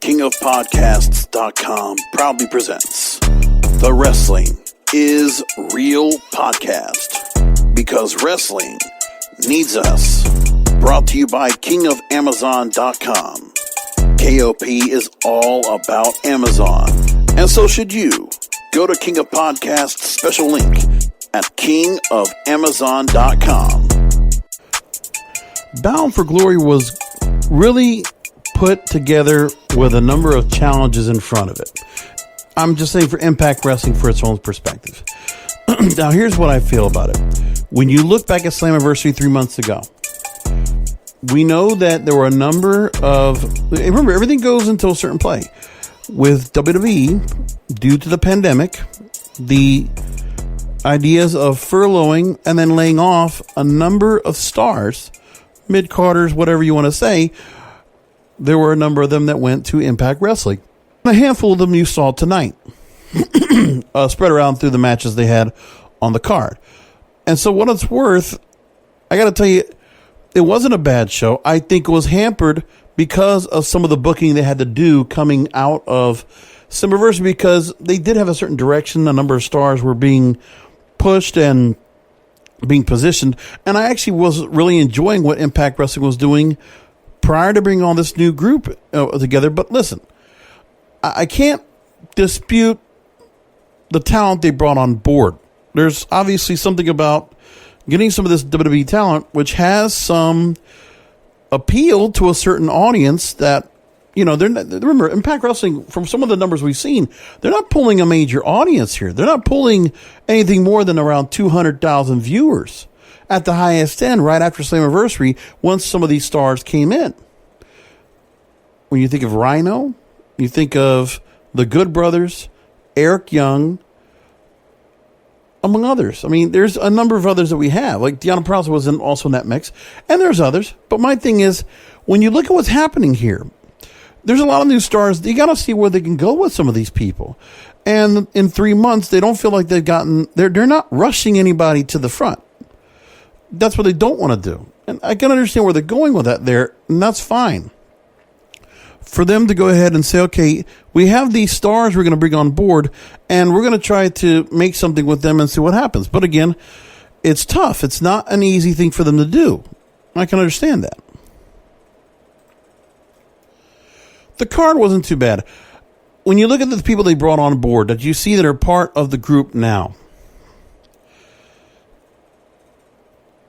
KingofPodcasts.com proudly presents The Wrestling is Real podcast, because wrestling needs us. Brought to you by KingofAmazon.com. KOP is all about Amazon, and so should you. Go to King of Podcasts special link at KingofAmazon.com. Bound for Glory was really put together with a number of challenges in front of it. I'm just saying, for Impact Wrestling, for its own perspective. Now, here's what I feel about it. When you look back at Slammiversary 3 months ago, we know that there were a number of... Remember, everything goes into a certain play. With WWE, due to the pandemic, the ideas of furloughing and then laying off a number of stars, mid-carders, whatever you want to say, there were a number of them that went to Impact Wrestling. A handful of them you saw tonight, spread around through the matches they had on the card. And so what it's worth, I got to tell you, it wasn't a bad show. I think it was hampered because of some of the booking they had to do coming out of Slammiversary, because they did have a certain direction. A number of stars were being pushed and being positioned. And I actually was really enjoying what Impact Wrestling was doing prior to bringing all this new group together. But listen, I can't dispute the talent they brought on board. There's obviously something about getting some of this WWE talent, which has some appeal to a certain audience that, you know, remember, Impact Wrestling, from some of the numbers we've seen, they're not pulling a major audience here. They're not pulling anything more than around 200,000 viewers at the highest end right after Slammiversary, once some of these stars came in. When you think of Rhino, you think of the Good Brothers, Eric Young, among others. I mean, there's a number of others that we have. Like Deonna Purrazzo was also in that mix. And there's others. But my thing is, when you look at what's happening here, there's a lot of new stars. You got to see where they can go with some of these people. And in 3 months, they don't feel like they're not rushing anybody to the front. That's what they don't want to do. And I can understand where they're going with that there, and that's fine. For them to go ahead and say, okay, we have these stars we're going to bring on board, and we're going to try to make something with them and see what happens. But again, it's tough. It's not an easy thing for them to do. I can understand that. The card wasn't too bad. When you look at the people they brought on board, that you see that are part of the group now,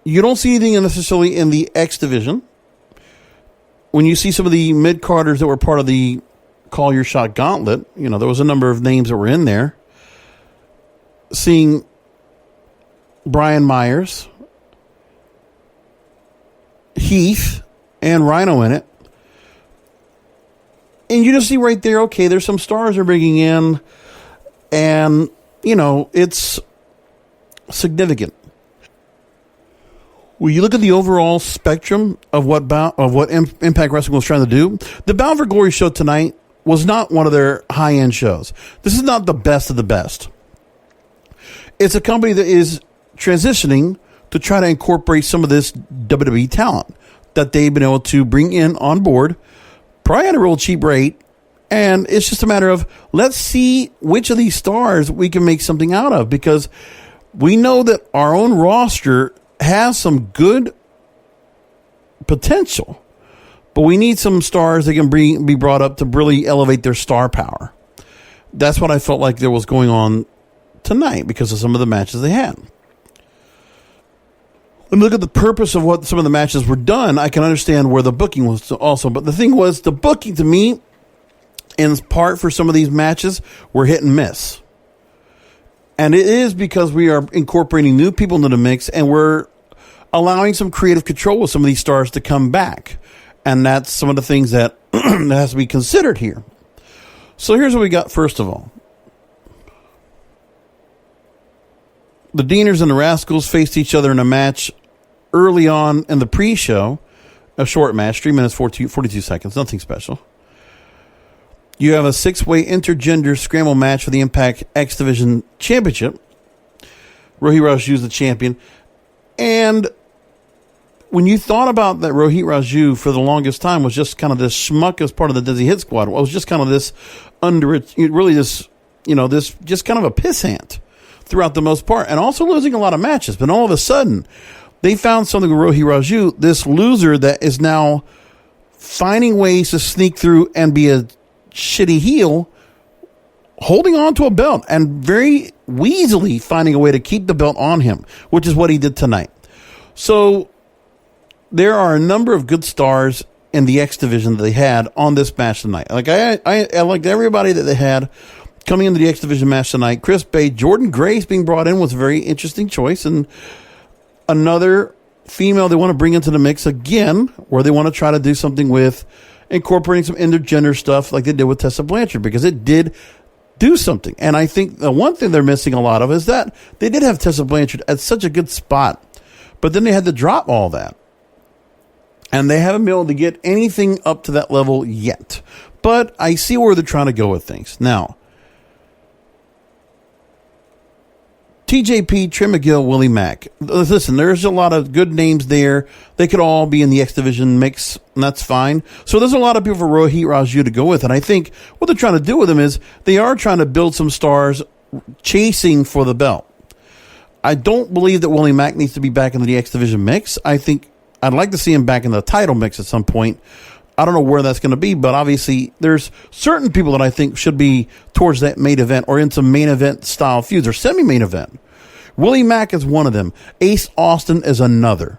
you don't see anything necessarily in the X division. When you see some of the mid-carders that were part of the Call Your Shot gauntlet, you know, there was a number of names that were in there. Seeing Brian Myers, Heath, and Rhino in it. And you just see right there, okay, there's some stars they're bringing in, and, you know, it's significant. When you look at the overall spectrum of what Impact Wrestling was trying to do, the Bound for Glory show tonight was not one of their high-end shows. This is not the best of the best. It's a company that is transitioning to try to incorporate some of this WWE talent that they've been able to bring in on board, probably at a real cheap rate, and it's just a matter of, let's see which of these stars we can make something out of, because we know that our own roster has some good potential, but we need some stars that can be brought up to really elevate their star power. That's what I felt like there was going on tonight because of some of the matches they had. When you look at the purpose of what some of the matches were done, I can understand where the booking was also. But the thing was, the booking to me, in part for some of these matches, were hit and miss. And it is because we are incorporating new people into the mix, and we're allowing some creative control with some of these stars to come back. And that's some of the things that has to be considered here. So here's what we got first of all. The Deaners and the Rascalz faced each other in a match early on in the pre-show. A short match, 3 minutes, 42 seconds, nothing special. You have a 6-way intergender scramble match for the Impact X Division Championship. Rohit is the champion. And when you thought about that, Rohit Raju for the longest time was just kind of this schmuck as part of the Desi Hit Squad. It was just kind of this this just kind of a pissant throughout the most part, and also losing a lot of matches. But all of a sudden, they found something with Rohit Raju, this loser that is now finding ways to sneak through and be a shitty heel, holding on to a belt and very weaselly finding a way to keep the belt on him, which is what he did tonight. So there are a number of good stars in the X division that they had on this match tonight. Like I liked everybody that they had coming into the X division match tonight. Chris Bay, Jordynne Grace being brought in was a very interesting choice, and another female they want to bring into the mix again, where they want to try to do something with incorporating some intergender stuff like they did with Tessa Blanchard, because it did do something. And I think the one thing they're missing a lot of is that they did have Tessa Blanchard at such a good spot, but then they had to drop all that. And they haven't been able to get anything up to that level yet. But I see where they're trying to go with things. Now, TJP, Trey, Miguel, Willie, Mack. Listen, there's a lot of good names there. They could all be in the X Division mix, and that's fine. So there's a lot of people for Rohit Raju to go with. And I think what they're trying to do with them is they are trying to build some stars chasing for the belt. I don't believe that Willie Mack needs to be back in the X Division mix. I think I'd like to see him back in the title mix at some point. I don't know where that's going to be, but obviously there's certain people that I think should be towards that main event or into main event style feuds or semi-main event. Willie Mack is one of them. Ace Austin is another.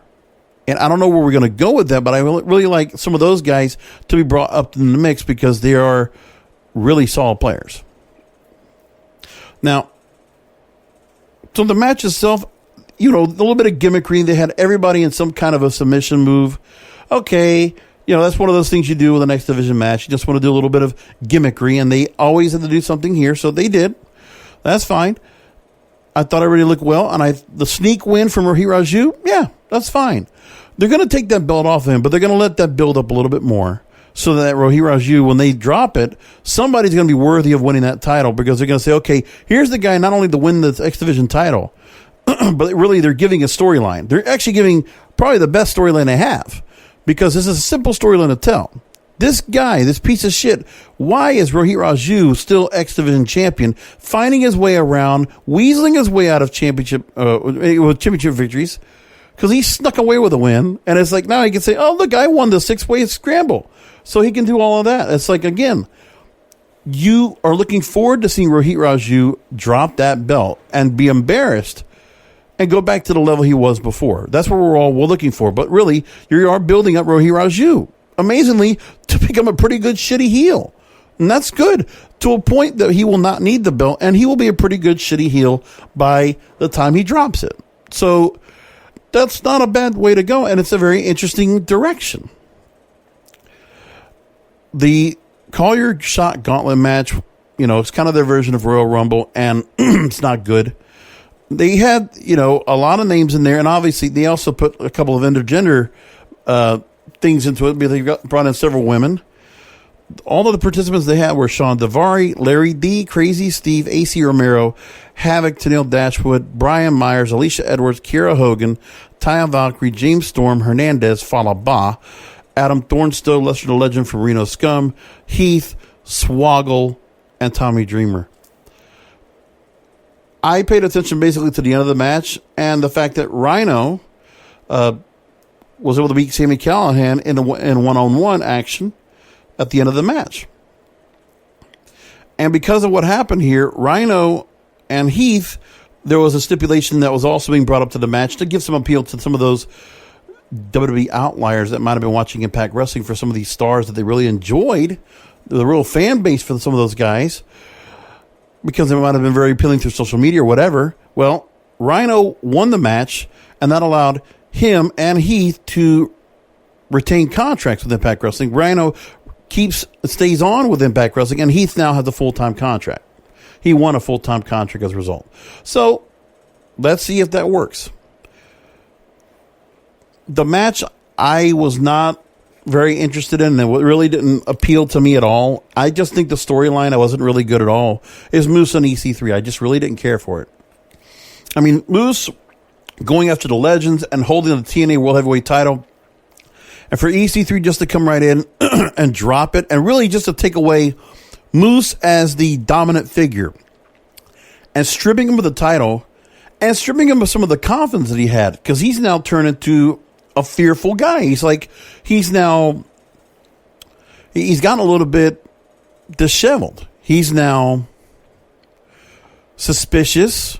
And I don't know where we're going to go with that, but I really like some of those guys to be brought up in the mix because they are really solid players. Now, so the match itself, a little bit of gimmickry. They had everybody in some kind of a submission move. Okay, that's one of those things you do with an X Division match. You just want to do a little bit of gimmickry, and they always had to do something here, so they did. That's fine. I thought it really looked well, and the sneak win from Rohit Raju, yeah, that's fine. They're going to take that belt off him, but they're going to let that build up a little bit more so that Rohit Raju, when they drop it, somebody's going to be worthy of winning that title because they're going to say, okay, here's the guy not only to win the X Division title, but really they're giving a storyline. They're actually giving probably the best storyline they have because this is a simple storyline to tell. This guy, this piece of shit, why is Rohit Raju still X Division champion, finding his way around, weaseling his way out of championship victories, because he snuck away with a win, and it's like now he can say, oh, the guy won the 6-way scramble, so he can do all of that. It's like, again, you are looking forward to seeing Rohit Raju drop that belt and be embarrassed and go back to the level he was before. That's what we're looking for. But really, you are building up Rohit Raju, amazingly, to become a pretty good shitty heel. And that's good, to a point that he will not need the belt, and he will be a pretty good shitty heel by the time he drops it. So that's not a bad way to go, and it's a very interesting direction. The Call Your Shot gauntlet match, it's kind of their version of Royal Rumble, and it's not good. They had, a lot of names in there, and obviously they also put a couple of intergender things into it. They brought in several women. All of the participants they had were Sean Davari, Larry D, Crazy Steve, AC Romero, Havoc, Tenille Dashwood, Brian Myers, Alicia Edwards, Kiera Hogan, Taya Valkyrie, James Storm, Hernandez, Falaba, Adam Thornstowe, Lester the Legend from Reno Scum, Heath, Swoggle, and Tommy Dreamer. I paid attention basically to the end of the match and the fact that Rhino was able to beat Sami Callihan in one-on-one action at the end of the match. And because of what happened here, Rhino and Heath, there was a stipulation that was also being brought up to the match to give some appeal to some of those WWE outliers that might have been watching Impact Wrestling for some of these stars that they really enjoyed, the real fan base for some of those guys, because they might have been very appealing through social media or whatever. Well, Rhino won the match, and that allowed him and Heath to retain contracts with Impact Wrestling. Rhino stays on with Impact Wrestling, and Heath now has a full-time contract. He won a full-time contract as a result. So let's see if that works. The match I was not very interested in, and it really didn't appeal to me at all. I just think the storyline, I wasn't really good at all, is Moose and EC3. I just really didn't care for it. I mean, Moose going after the legends and holding the TNA World Heavyweight title. And for EC3 just to come right in and drop it, and really just to take away Moose as the dominant figure and stripping him of the title and stripping him of some of the confidence that he had, because he's now turned into a fearful guy. He's gotten a little bit disheveled. He's now suspicious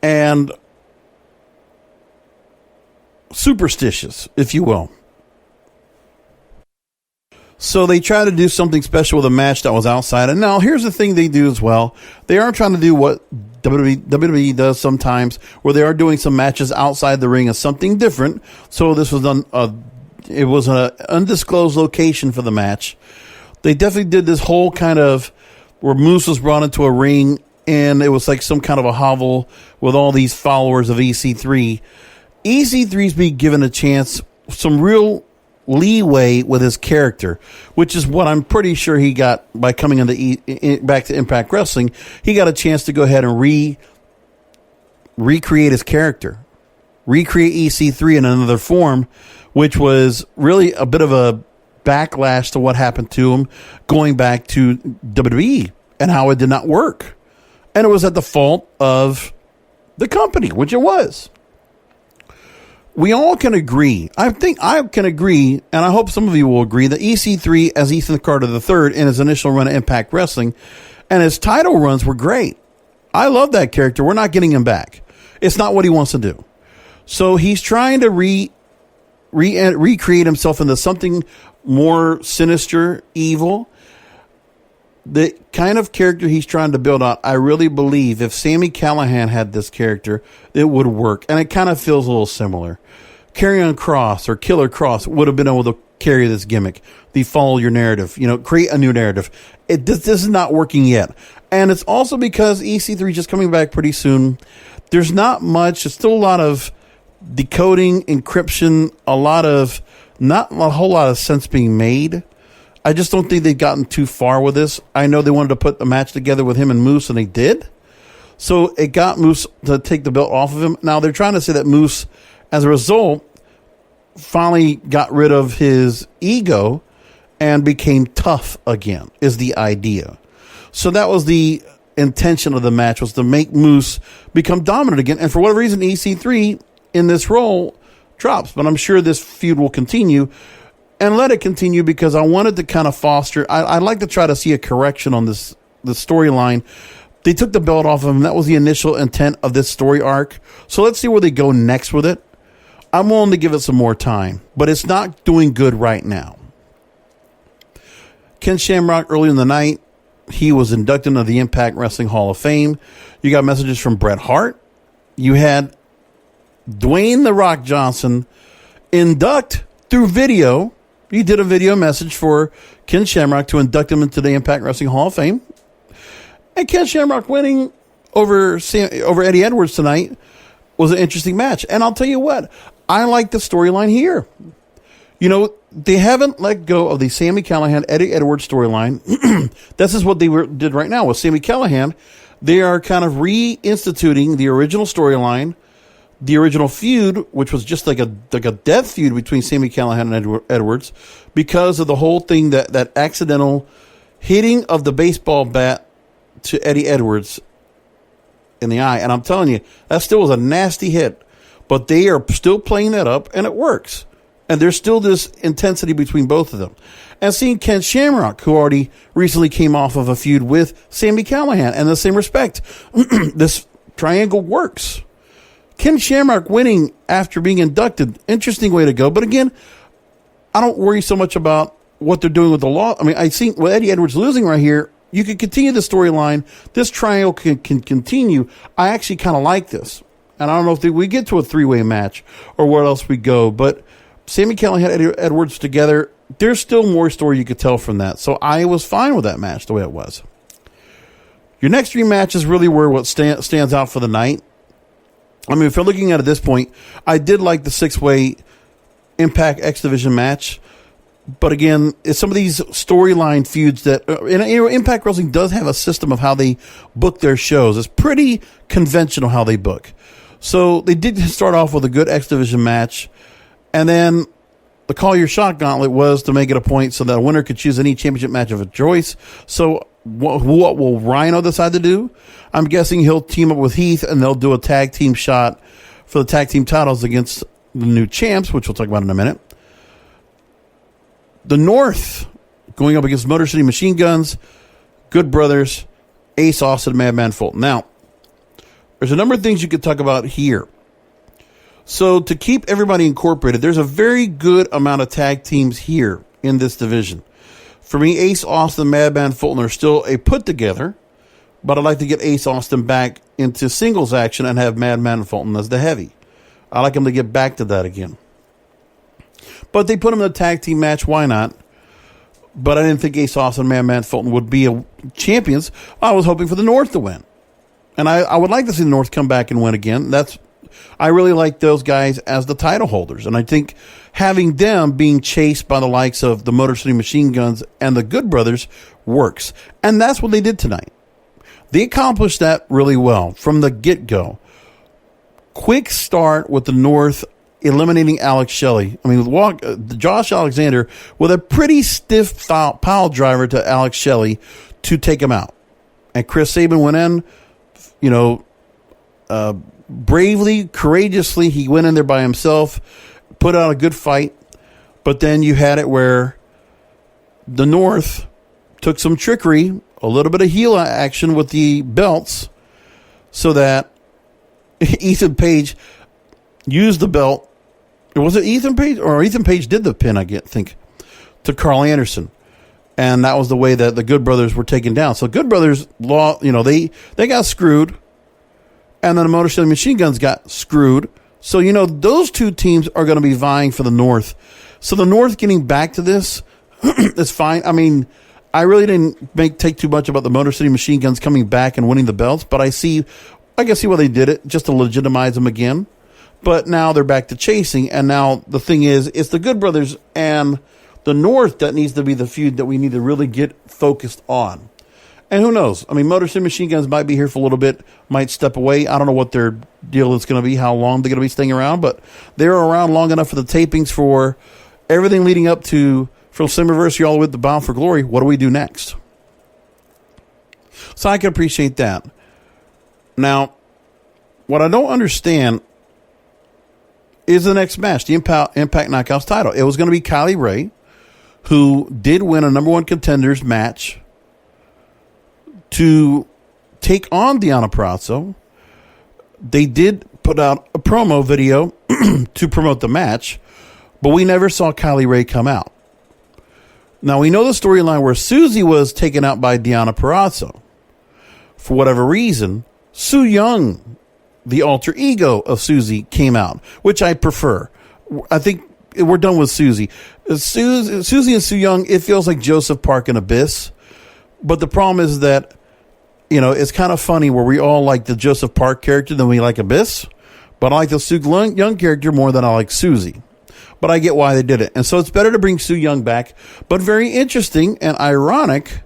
and superstitious, if you will. So they try to do something special with a match that was outside. And now here's the thing they do as well. They are trying to do what WWE does sometimes, where they are doing some matches outside the ring as something different. So this was it was an undisclosed location for the match. They definitely did this whole kind of where Moose was brought into a ring, and it was like some kind of a hovel with all these followers of EC3. EC3's being given a chance, some real leeway with his character, which is what I'm pretty sure he got by coming back to Impact Wrestling. He got a chance to go ahead and recreate his character, recreate EC3 in another form, which was really a bit of a backlash to what happened to him going back to WWE and how it did not work. And it was at the fault of the company, which it was. We all can agree. I think I can agree, and I hope some of you will agree, that EC3 as Ethan Carter III in his initial run at Impact Wrestling and his title runs were great. I love that character. We're not getting him back. It's not what he wants to do. So he's trying to recreate himself into something more sinister, evil. The kind of character he's trying to build out, I really believe if Sami Callihan had this character, it would work. And it kind of feels a little similar. Karrion Kross or Killer Kross would have been able to carry this gimmick. The follow your narrative, create a new narrative. This is not working yet. And it's also because EC3 just coming back pretty soon. There's not much. There's still a lot of decoding, encryption, not a whole lot of sense being made. I just don't think they've gotten too far with this. I know they wanted to put the match together with him and Moose, and they did. So it got Moose to take the belt off of him. Now they're trying to say that Moose, as a result, finally got rid of his ego and became tough again, is the idea. So that was the intention of the match, was to make Moose become dominant again. And for whatever reason, EC3 in this role drops. But I'm sure this feud will continue. And let it continue, because I wanted to kind of foster. I'd like to try to see a correction on the storyline. They took the belt off of him. That was the initial intent of this story arc. So let's see where they go next with it. I'm willing to give it some more time, but it's not doing good right now. Ken Shamrock, early in the night, he was inducted into the Impact Wrestling Hall of Fame. You got messages from Bret Hart. You had Dwayne "The Rock" Johnson induct through video. He did a video message for Ken Shamrock to induct him into the Impact Wrestling Hall of Fame. And Ken Shamrock winning over Eddie Edwards tonight was an interesting match. And I'll tell you what, I like the storyline here. They haven't let go of the Sami Callihan, Eddie Edwards storyline. This is what they did right now with Sami Callihan. They are kind of reinstituting the original storyline, the original feud, which was just like a death feud between Sami Callihan and Edwards, because of the whole thing, that accidental hitting of the baseball bat to Eddie Edwards in the eye. And I'm telling you, that still was a nasty hit, but they are still playing that up, and it works. And there's still this intensity between both of them. And seeing Ken Shamrock, who already recently came off of a feud with Sami Callihan, and in the same respect, this triangle works. Ken Shamrock winning after being inducted, interesting way to go. But again, I don't worry so much about what they're doing with the law. I mean, I think with Eddie Edwards losing right here, you can continue the storyline. This triangle can continue. I actually kind of like this. And I don't know if we get to a three-way match or where else we go. But Sami Callihan and Eddie Edwards together, there's still more story you could tell from that. So I was fine with that match the way it was. Your next three matches really were what stands out for the night. I mean, if you're looking at it at this point, I did like the six-way Impact X Division match. But again, it's some of these storyline feuds that Impact Wrestling does have a system of how they book their shows. It's pretty conventional how they book. So they did start off with a good X Division match. And then the Call Your Shot gauntlet was to make it a point so that a winner could choose any championship match of a choice. So what will Rhino decide to do? I'm guessing he'll team up with Heath and they'll do a tag team shot for the tag team titles against the new champs, which we'll talk about in a minute. The North going up against Motor City Machine Guns, Good Brothers, Ace Austin, Madman, Fulton. Now, there's a number of things you could talk about here. So to keep everybody incorporated, there's a very good amount of tag teams here in this division. For me, Ace Austin, Madman, Fulton are still a put together, but I'd like to get Ace Austin back into singles action and have Madman and Fulton as the heavy. I like him to get back to that again. But they put him in a tag team match, why not? But I didn't think Ace Austin and Madman Fulton would be champions. I was hoping for the North to win. And I would like to see the North come back and win again. I really like those guys as the title holders. And I think having them being chased by the likes of the Motor City Machine Guns and the Good Brothers works. And that's what they did tonight. They accomplished that really well from the get-go. Quick start with the North eliminating Alex Shelley. I mean, Josh Alexander with a pretty stiff pile driver to Alex Shelley to take him out. And Chris Sabin went in, bravely, courageously. He went in there by himself, put out a good fight. But then you had it where the North took some trickery, a little bit of heel action with the belts, so that Ethan Page used the belt. Was it Ethan Page? Or Ethan Page did the pin, I think, to Karl Anderson. And that was the way that the Good Brothers were taken down. So Good Brothers, they got screwed. And then the Motor City Machine Guns got screwed. So, those two teams are going to be vying for the North. So the North getting back to this is fine. I mean, I really didn't take too much about the Motor City Machine Guns coming back and winning the belts. But I can see why they did it, just to legitimize them again. But now they're back to chasing. And now the thing is, it's the Good Brothers and the North that needs to be the feud that we need to really get focused on. And who knows? I mean, Motor City Machine Guns might be here for a little bit, might step away. I don't know what their deal is going to be, how long they're going to be staying around, but they're around long enough for the tapings for everything leading up to, from Slammiversary all the way to Bound for Glory. What do we do next? So I can appreciate that. Now, what I don't understand is the next match, the Impact Knockouts title. It was going to be Kylie Rae, who did win a number one contenders match, to take on Deonna Purrazzo. They did put out a promo video to promote the match, but we never saw Kylie Rae come out. Now, we know the storyline where Susie was taken out by Deonna Purrazzo. For whatever reason, Su Yung, the alter ego of Susie, came out, which I prefer. I think we're done with Susie. Susie and Su Yung, it feels like Joseph Park and Abyss. But the problem is that, it's kind of funny where we all like the Joseph Park character than we like Abyss. But I like the Su Yung character more than I like Susie. But I get why they did it. And so it's better to bring Su Yung back. But very interesting and ironic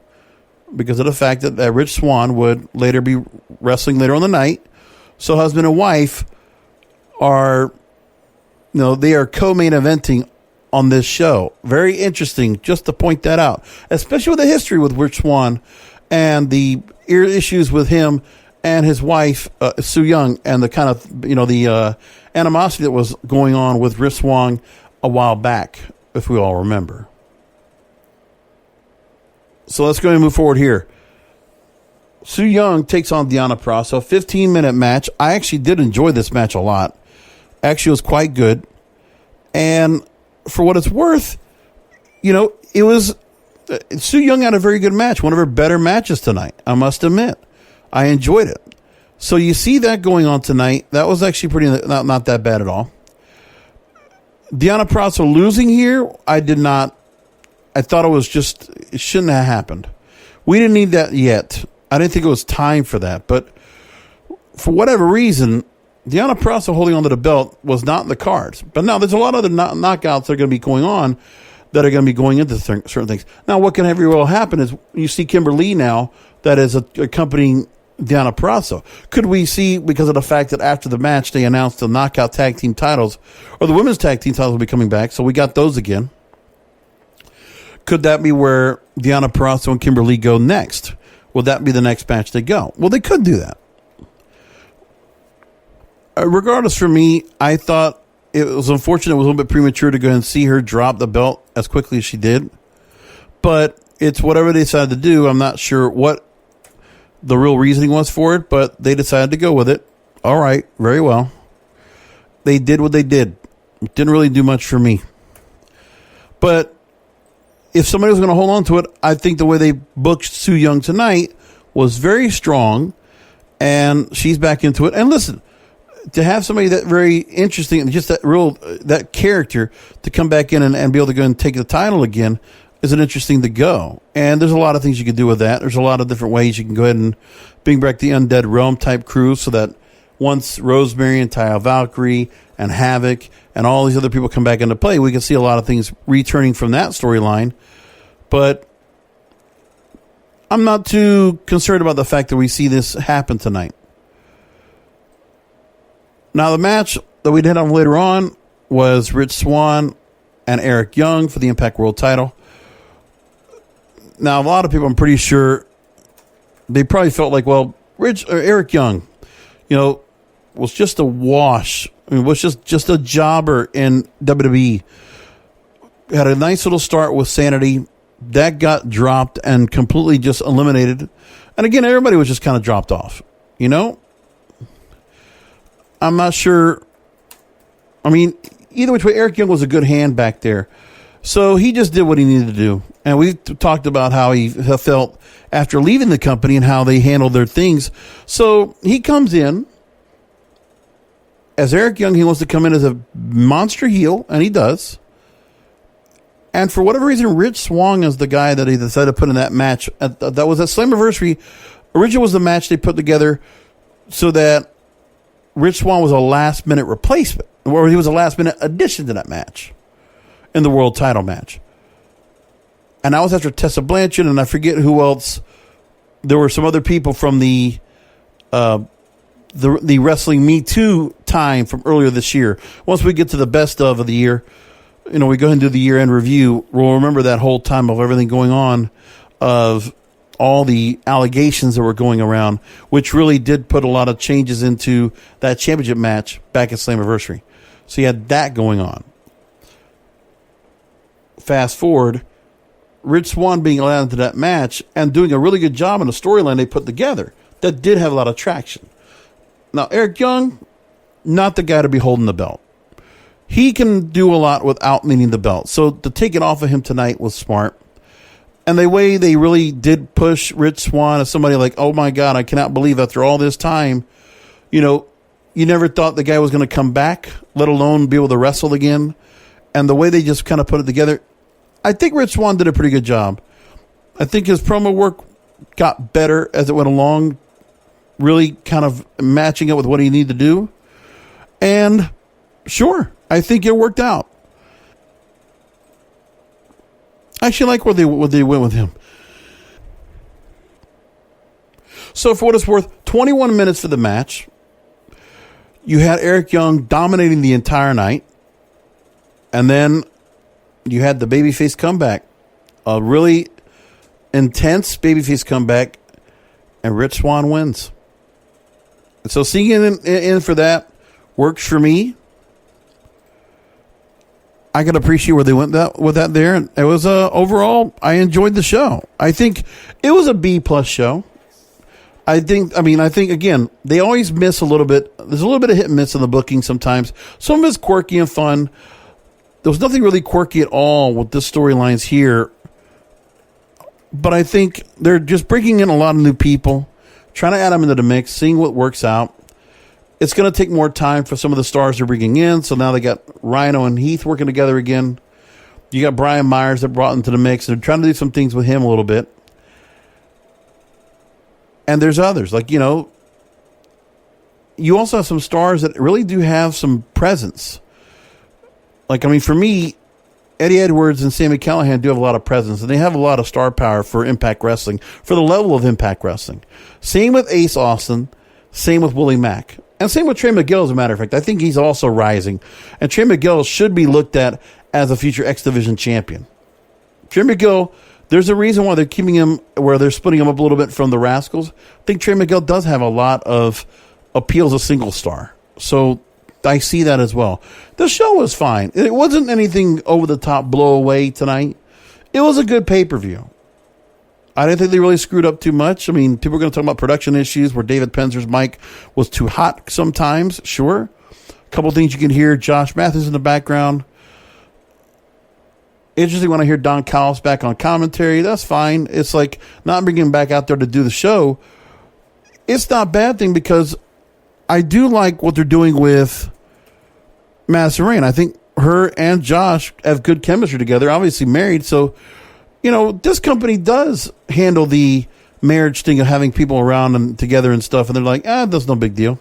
because of the fact that Rich Swann would later be wrestling later on the night. So husband and wife are, they are co-main eventing on this show. Very interesting, just to point that out, especially with the history with Rich Swann and the issues with him and his wife, Su Yung, and the kind of, the animosity that was going on with Rich Swann a while back, if we all remember. So let's go ahead and move forward here. Su Yung takes on Deonna Purrazzo, 15-minute match. I actually did enjoy this match a lot. Actually, it was quite good. And for what it's worth, it was Su Yung had a very good match, one of her better matches tonight, I must admit. I enjoyed it. So you see that going on tonight. That was actually not that bad at all. Deonna Purrazzo losing here, I thought it shouldn't have happened. We didn't need that yet. I didn't think it was time for that. But for whatever reason, Deonna Purrazzo holding onto the belt was not in the cards. But now there's a lot of other knockouts that are going to be going on that are going to be going into certain things. Now, what can very well happen is you see Kimber Lee now that is accompanying Deonna Purrazzo. Could we see, because of the fact that after the match they announced the knockout tag team titles, or the women's tag team titles will be coming back, so we got those again. Could that be where Deonna Purrazzo and Kimberly go next? Will that be the next match they go? Well, they could do that. Regardless, for me, I thought it was unfortunate. It was a little bit premature to go and see her drop the belt as quickly as she did. But it's whatever they decided to do. I'm not sure what the real reasoning was for it, but they decided to go with it. All right, very well. They did what they did. It didn't really do much for me. But if somebody was going to hold on to it, I think the way they booked Su Yung tonight was very strong, and she's back into it. And listen, to have somebody that very interesting and just that character to come back in and be able to go and take the title again is an interesting to go. And there's a lot of things you can do with that. There's a lot of different ways you can go ahead and bring back the Undead Realm type crew, so that once Rosemary and Taya Valkyrie and Havoc and all these other people come back into play, we can see a lot of things returning from that storyline. But I'm not too concerned about the fact that we see this happen tonight. Now, the match that we did on later on was Rich Swann and Eric Young for the Impact World title. Now, a lot of people, I'm pretty sure, they probably felt like, well, Eric Young, was just a wash. I mean, was just a jobber in WWE. Had a nice little start with Sanity. That got dropped and completely just eliminated. And again, everybody was just kind of dropped off, I'm not sure. I mean, either which way, Eric Young was a good hand back there. So he just did what he needed to do. And we talked about how he felt after leaving the company and how they handled their things. So he comes in as Eric Young. He wants to come in as a monster heel, and he does. And for whatever reason, Rich Swann is the guy that he decided to put in that match. That was at Slammiversary. Originally was the match they put together so that Rich Swann was a last-minute replacement, or he was a last-minute addition to that match in the world title match. And that was after Tessa Blanchard, and I forget who else. There were some other people from the Wrestling Me Too time from earlier this year. Once we get to the best of the year, we go ahead and do the year-end review. We'll remember that whole time of everything going on, of all the allegations that were going around, which really did put a lot of changes into that championship match back at Slammiversary. So you had that going on. Fast forward, Rich Swann being allowed into that match and doing a really good job in the storyline they put together that did have a lot of traction. Now, Eric Young, not the guy to be holding the belt. He can do a lot without needing the belt. So to take it off of him tonight was smart. And the way they really did push Rich Swann as somebody like, oh my God, I cannot believe after all this time, you never thought the guy was going to come back, let alone be able to wrestle again. And the way they just kind of put it together, I think Rich Swann did a pretty good job. I think his promo work got better as it went along, really kind of matching it with what he needed to do. And sure, I think it worked out. I actually like where they went with him. So for what it's worth, 21 minutes for the match. You had Eric Young dominating the entire night. And then you had the babyface comeback. A really intense babyface comeback. And Rich Swann wins. So seeing it in for that works for me. I can appreciate where they went with that there. And it was overall, I enjoyed the show. I think it was a B+ show. I think again, they always miss a little bit. There's a little bit of hit and miss in the booking sometimes. Some of it's quirky and fun. There was nothing really quirky at all with the storylines here. But I think they're just bringing in a lot of new people, trying to add them into the mix, seeing what works out. It's going to take more time for some of the stars they're bringing in. So now they got Rhino and Heath working together again. You got Brian Myers that brought into the mix. They're trying to do some things with him a little bit. And there's others. Like, you also have some stars that really do have some presence. Like, for me, Eddie Edwards and Sami Callihan do have a lot of presence, and they have a lot of star power for Impact Wrestling, for the level of Impact Wrestling. Same with Ace Austin, same with Willie Mack, and same with Trey Miguel, as a matter of fact. I think he's also rising, and Trey Miguel should be looked at as a future X Division champion. Trey Miguel, there's a reason why they're keeping him, where they're splitting him up a little bit from the Rascalz. I think Trey Miguel does have a lot of appeal as a single star. So I see that as well. The show was fine. It wasn't anything over the top blow away tonight. It was a good pay-per-view. I didn't think they really screwed up too much. I mean, people are going to talk about production issues where David Penzer's mic was too hot sometimes. Sure. A couple things you can hear. Josh Matthews in the background. Interesting when I hear Don Callis back on commentary. That's fine. It's like not bringing him back out there to do the show. It's not a bad thing because I do like what they're doing with Madison Rayne. I think her and Josh have good chemistry together, obviously married. So, this company does handle the marriage thing of having people around and together and stuff. And they're like, that's no big deal.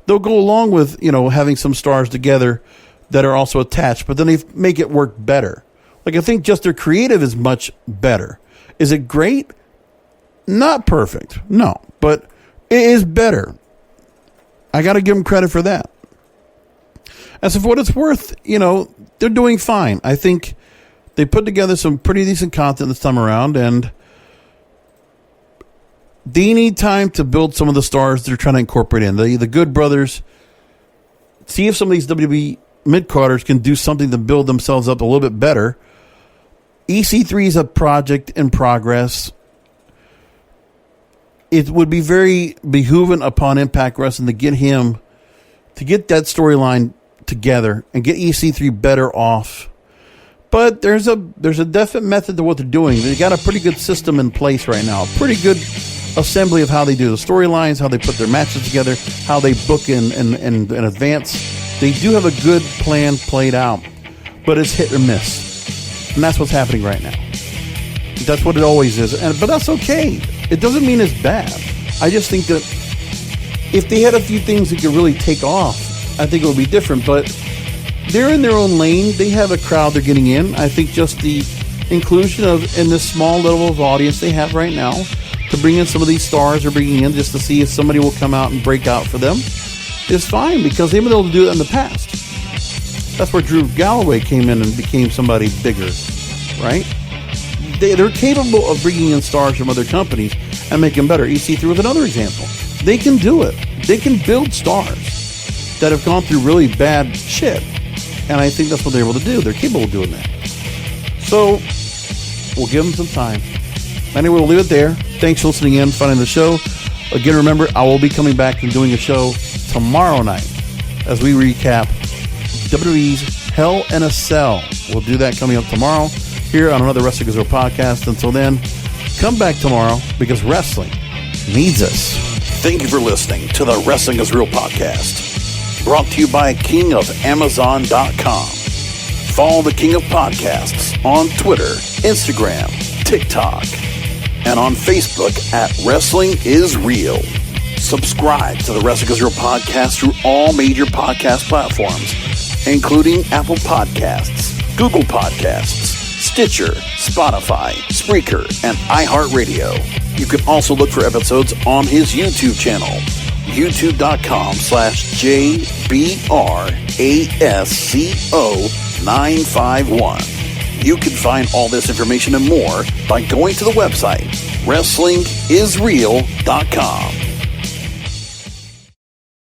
They'll go along with, having some stars together that are also attached, but then they make it work better. Like, I think just their creative is much better. Is it great? Not perfect. No, but it is better. I got to give them credit for that. As for what it's worth, they're doing fine. I think they put together some pretty decent content this time around, and they need time to build some of the stars they're trying to incorporate in. The Good Brothers, see if some of these WWE mid-carders can do something to build themselves up a little bit better. EC3 is a project in progress. It would be very behooving upon Impact Wrestling to get that storyline together and get EC3 better off. But there's a definite method to what they're doing. They got a pretty good system in place right now. A pretty good assembly of how they do the storylines, how they put their matches together, how they book in advance. They do have a good plan played out, but it's hit or miss. And that's what's happening right now. That's what it always is. But that's okay. It doesn't mean it's bad. I just think that if they had a few things that could really take off, I think it would be different. But they're in their own lane. They have a crowd they're getting in. I think just the inclusion in this small level of audience they have right now to bring in some of these stars they're bringing in just to see if somebody will come out and break out for them is fine because they've been able to do it in the past. That's where Drew Galloway came in and became somebody bigger, right? They're capable of bringing in stars from other companies and making them better. EC3 was another example. They can do it. They can build stars that have gone through really bad shit. And I think that's what they're able to do. They're capable of doing that. So, we'll give them some time. Anyway, we'll leave it there. Thanks for listening in, finding the show. Again, remember, I will be coming back and doing a show tomorrow night as we recap WWE's Hell in a Cell. We'll do that coming up tomorrow here on another Wrestling Is Real podcast. Until then, come back tomorrow because wrestling needs us. Thank you for listening to the Wrestling Is Real podcast, brought to you by KingofAmazon.com. Follow the King of Podcasts on Twitter, Instagram, TikTok, and on Facebook at Wrestling Is Real. Subscribe to the Wrestling Is Real podcast through all major podcast platforms, including Apple Podcasts, Google Podcasts, Stitcher, Spotify, Spreaker, and iHeartRadio. You can also look for episodes on his YouTube channel, youtube.com/JBRASCO951. You can find all this information and more by going to the website, WrestlingIsReal.com.